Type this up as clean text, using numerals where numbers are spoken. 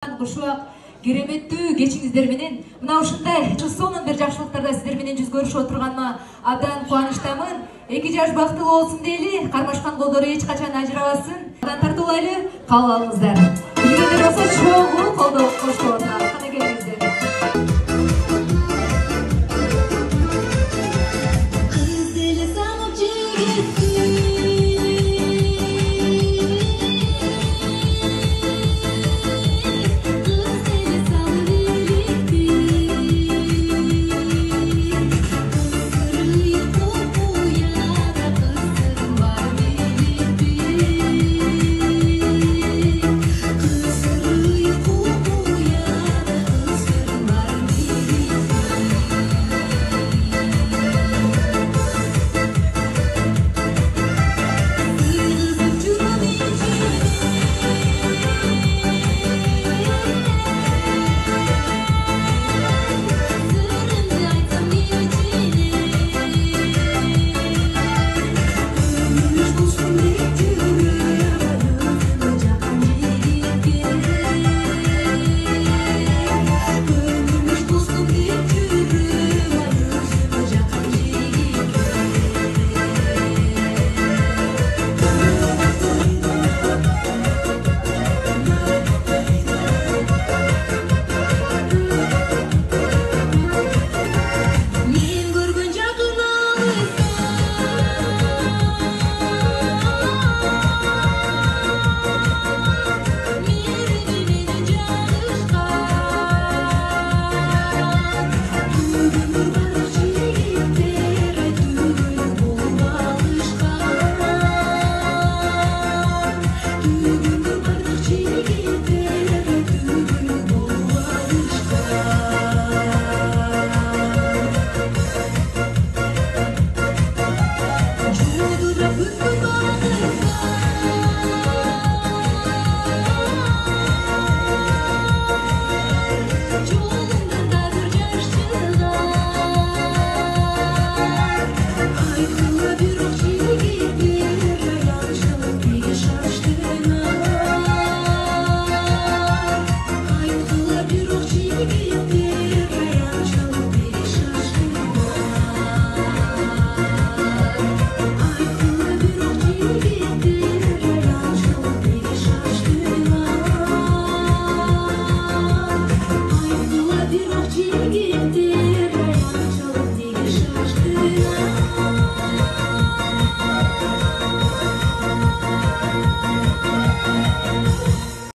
Ушуак кереметтүү кечиңиздер менен мына ушундай сонун бир жакшылыктарда сиздер менен жүз көрүшүп отурганыма абдан кубанычтамын. 2 жаш бактылуу болсун дейли, кармашкан колдору эч качан ажырабасын. Тартуулайлы кабыл алыңыздар. Билгендер болсо чогуу